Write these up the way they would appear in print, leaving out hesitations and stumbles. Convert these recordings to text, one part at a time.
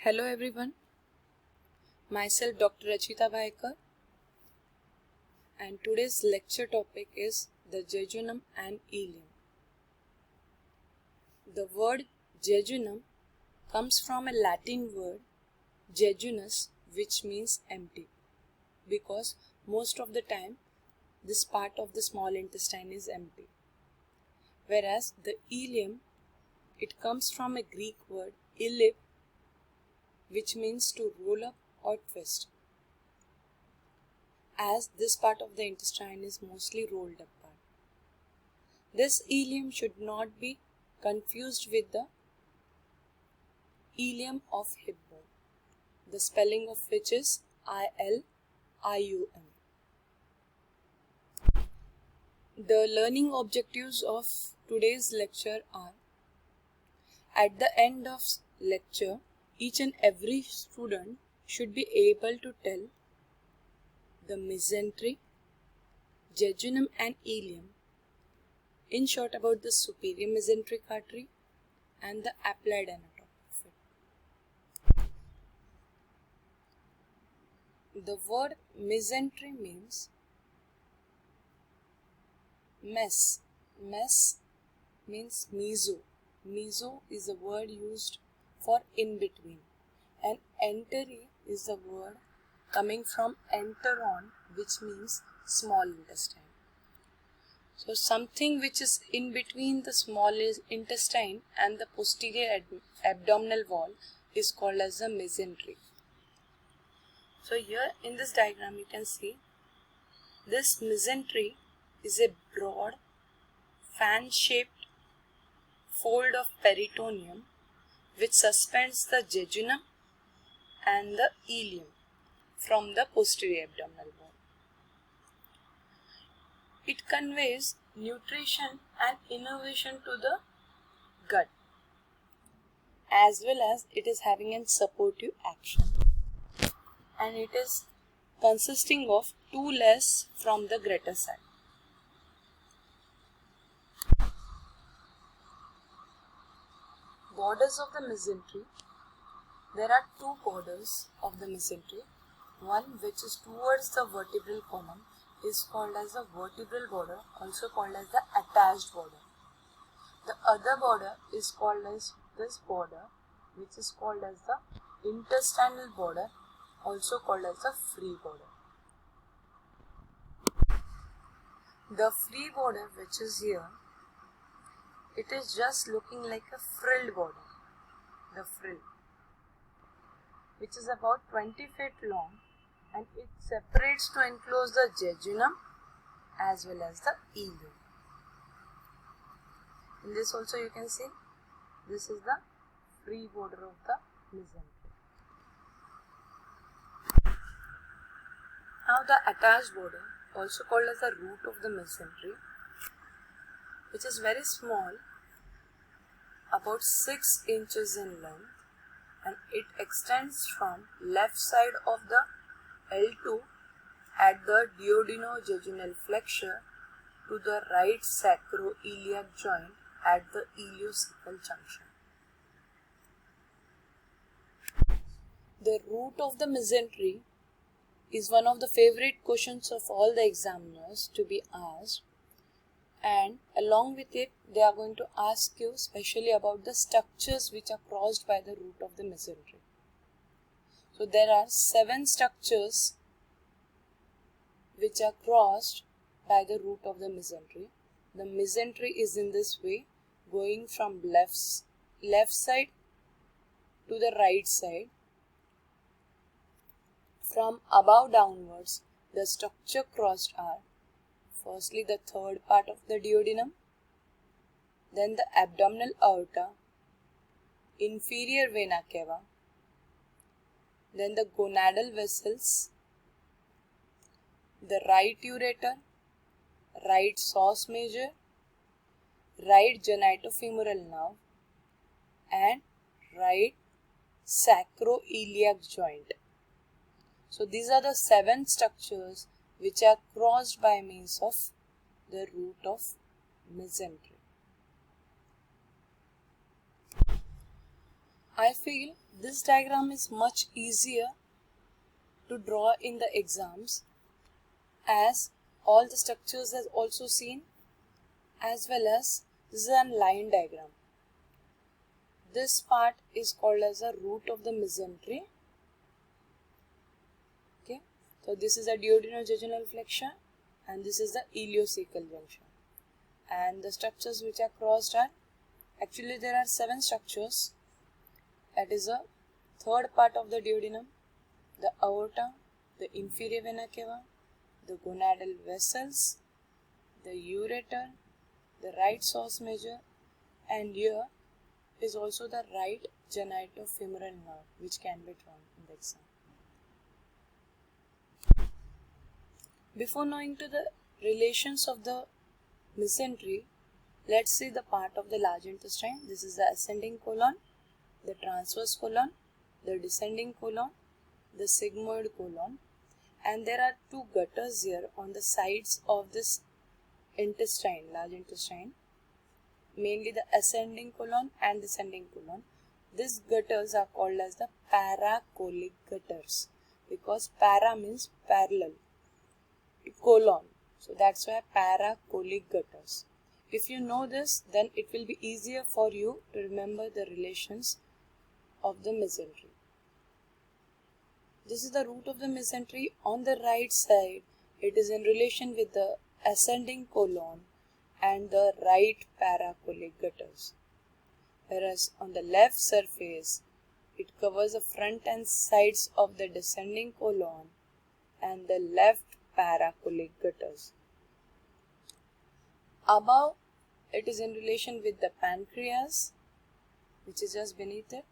Hello everyone, myself Dr. Rachita Bhaikar, and today's lecture topic is the jejunum and ileum. The word jejunum comes from a Latin word jejunus, which means empty, because most of the time this part of the small intestine is empty. Whereas the ileum, it comes from a Greek word ileum, which means to roll up or twist, as this part of the intestine is mostly rolled up part. This ileum should not be confused with the ileum of hip bone, the spelling of which is ileum. The learning objectives of today's lecture are: at the end of lecture, each and every student should be able to tell the mesentery, jejunum and ileum, in short about the superior mesenteric artery and the applied anatomy of it. The word mesentery means mes. Mes means meso. Meso is a word used for in between, and entery is a word coming from enteron, which means small intestine. So something which is in between the small intestine and the posterior abdominal wall is called as the mesentery. So here in this diagram you can see this mesentery is a broad fan-shaped fold of peritoneum which suspends the jejunum and the ileum from the posterior abdominal wall. It conveys nutrition and innervation to the gut, as well as it is having a supportive action, and it is consisting of two layers from the greater side. Borders of the mesentery. There are two borders of the mesentery. One which is towards the vertebral column is called as the vertebral border, also called as the attached border. The other border is called as this border, which is called as the intestinal border, also called as the free border. The free border, which is here, it is just looking like a frilled border, the frill, which is about 20 feet long, and it separates to enclose the jejunum as well as the ileum. In this also you can see this is the free border of the mesentery. Now the attached border, also called as the root of the mesentery, which is very small, about 6 inches in length, and it extends from left side of the L2 at the duodenojejunal flexure to the right sacroiliac joint at the ileocecal junction. The root of the mesentery is one of the favorite questions of all the examiners to be asked, and along with it they are going to ask you specially about the structures which are crossed by the root of the mesentery. So there are 7 structures which are crossed by the root of the mesentery. The mesentery is in this way, going from left side to the right side. From above downwards, the structure crossed are firstly the third part of the duodenum, then the abdominal aorta, inferior vena cava, then the gonadal vessels, the right ureter, right psoas major, right genitofemoral nerve, and right sacroiliac joint. So these are the 7 structures which are crossed by means of the root of mesentery. I feel this diagram is much easier to draw in the exams, as all the structures are also seen, as well as this is a line diagram. This part is called as a root of the mesentery. Okay, so this is a duodenojejunal flexure and this is the ileocecal junction. And the structures which are crossed are, actually there are 7 structures. That is a third part of the duodenum, the aorta, the inferior vena cava, the gonadal vessels, the ureter, the right source major, and here is also the right genitofemoral nerve, which can be drawn in the exam. Before knowing to the relations of the mesentery, let's see the part of the large intestine. This is the ascending colon, the transverse colon, the descending colon, the sigmoid colon, and there are 2 gutters here on the sides of this intestine, large intestine, mainly the ascending colon and descending colon. These gutters are called as the paracolic gutters, because para means parallel, colon, so that's why paracolic gutters. If you know this, then it will be easier for you to remember the relations of the mesentery. This is the root of the mesentery. On the right side, it is in relation with the ascending colon and the right paracolic gutters. Whereas on the left surface, it covers the front and sides of the descending colon and the left paracolic gutters. Above, it is in relation with the pancreas, which is just beneath it,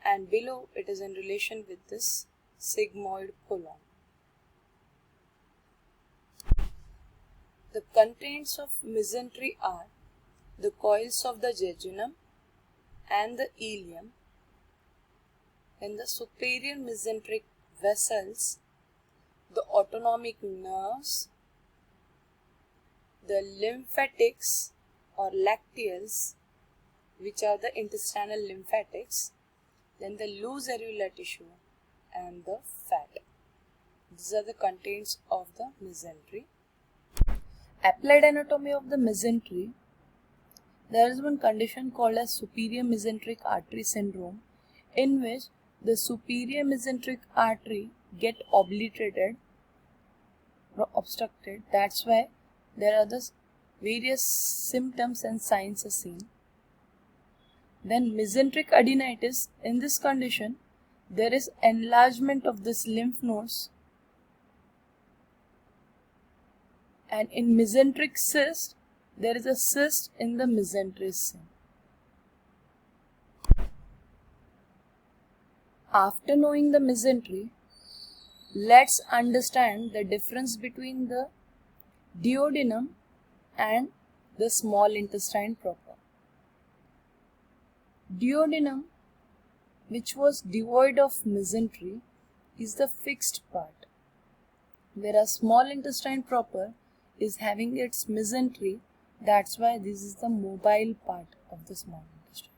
and below it is in relation with this sigmoid colon. The contents of mesentery are the coils of the jejunum and the ileum, then the superior mesenteric vessels, the autonomic nerves, the lymphatics or lacteals, which are the intestinal lymphatics, then the loose areolar tissue and the fat. These are the contents of the mesentery. Applied anatomy of the mesentery. There is one condition called as superior mesenteric artery syndrome, in which the superior mesenteric artery get obliterated or obstructed. That's why there are the various symptoms and signs are seen. Then mesenteric adenitis. In this condition, there is enlargement of this lymph nodes, and in mesenteric cyst, there is a cyst in the mesentery skin. After knowing the mesentery, let's understand the difference between the duodenum and the small intestine proper. Duodenum, which was devoid of mesentery, is the fixed part, whereas small intestine proper is having its mesentery. That's why this is the mobile part of the small intestine.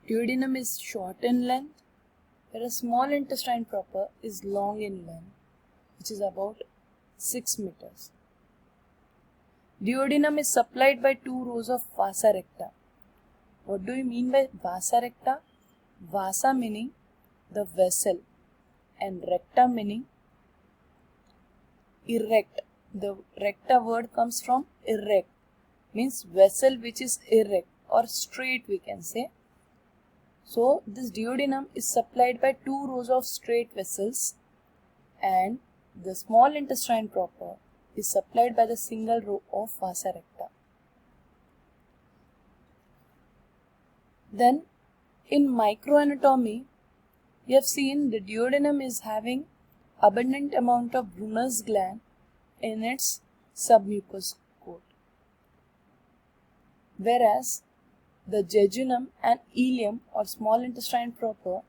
Duodenum is short in length, whereas small intestine proper is long in length, which is about 6 meters. Duodenum is supplied by 2 rows of vasa recta. What do you mean by vasa recta? Vasa meaning the vessel and recta meaning erect. The recta word comes from erect, means vessel which is erect or straight, we can say. So this duodenum is supplied by 2 rows of straight vessels, and the small intestine proper is supplied by the single row of vasa recta. Then in microanatomy, we have seen the duodenum is having abundant amount of Brunner's gland in its submucous coat, whereas the jejunum and ileum or small intestine proper,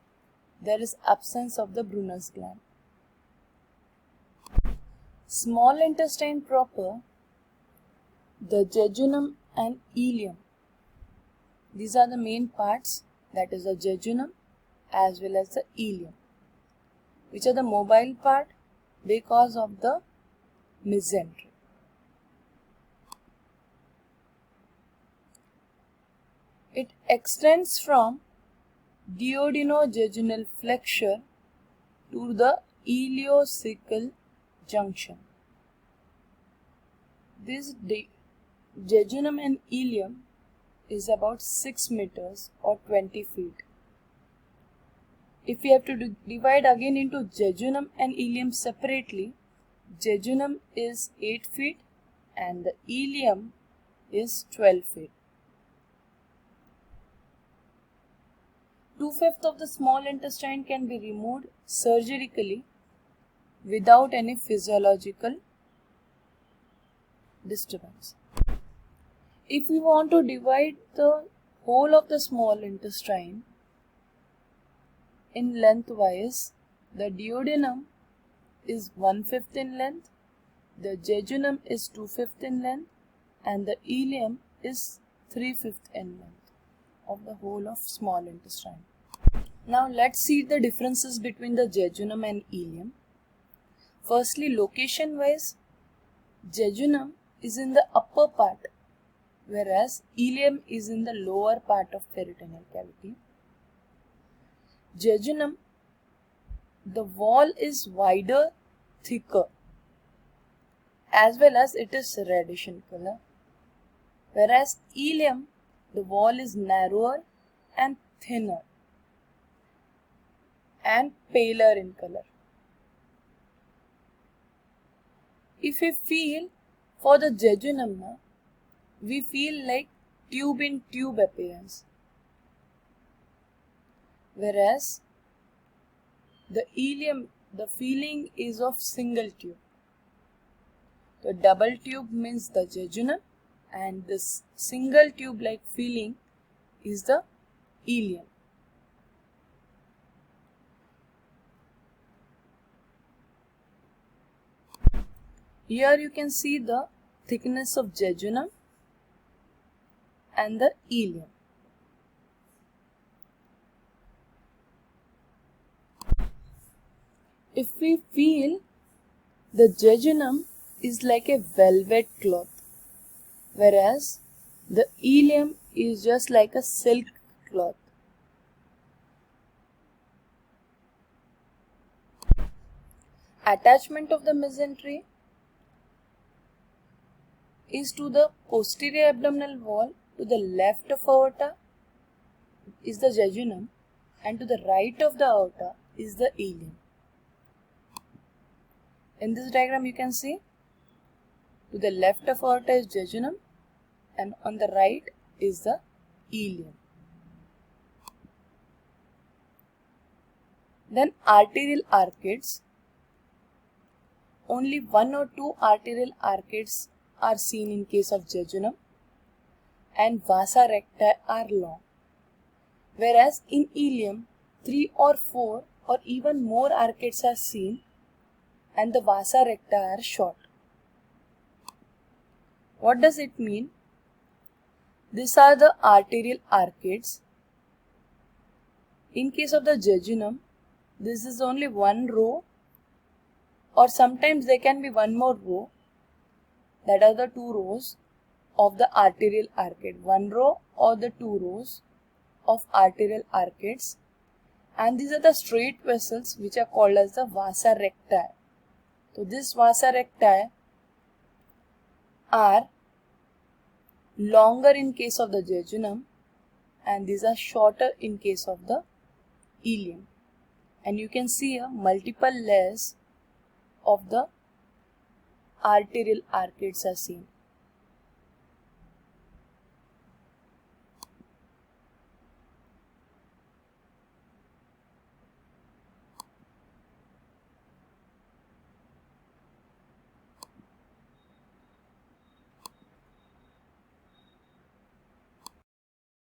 there is absence of the Brunner's gland. Small intestine proper, the jejunum and ileum, these are the main parts that is the jejunum as well as the ileum, which are the mobile part because of the mesentery. It extends from duodenojejunal flexure to the ileocecal junction. This jejunum and ileum is about 6 meters or 20 feet. If we have to divide again into jejunum and ileum separately, jejunum is 8 feet and the ileum is 12 feet. 2/5 of the small intestine can be removed surgically without any physiological disturbance. If we want to divide the whole of the small intestine in lengthwise, the duodenum is 1/5 in length, the jejunum is 2/5 in length, and the ileum is 3/5 in length of the whole of small intestine. Now let's see the differences between the jejunum and ileum. Firstly, location wise, jejunum is in the upper part, whereas ileum is in the lower part of peritoneal cavity. Jejunum, the wall is wider, thicker, as well as it is reddish in color, whereas ileum, the wall is narrower and thinner and paler in color. If we feel for the jejunum, we feel like tube in tube appearance, whereas the ileum, the feeling is of single tube. The double tube means the jejunum and this single tube like feeling is the ileum. Here you can see the thickness of jejunum and the ileum. If we feel, the jejunum is like a velvet cloth, whereas the ileum is just like a silk cloth. Attachment of the mesentery is to the posterior abdominal wall. To the left of aorta is the jejunum and to the right of the aorta is the ileum. In this diagram you can see to the left of aorta is jejunum and on the right is the ileum. Then arterial arcades. Only 1 or 2 arterial arcades are seen in case of jejunum and vasa recti are long, whereas in ileum 3 or 4 or even more arcades are seen and the vasa recti are short. What does it mean? These are the arterial arcades. In case of the jejunum, this is only one row or sometimes there can be one more row, that are the 2 rows of the arterial arcade, 1 row or the 2 rows of arterial arcades, and these are the straight vessels which are called as the vasa recti. So this vasa recti are longer in case of the jejunum and these are shorter in case of the ileum, and you can see here multiple layers of the arterial arcades are seen.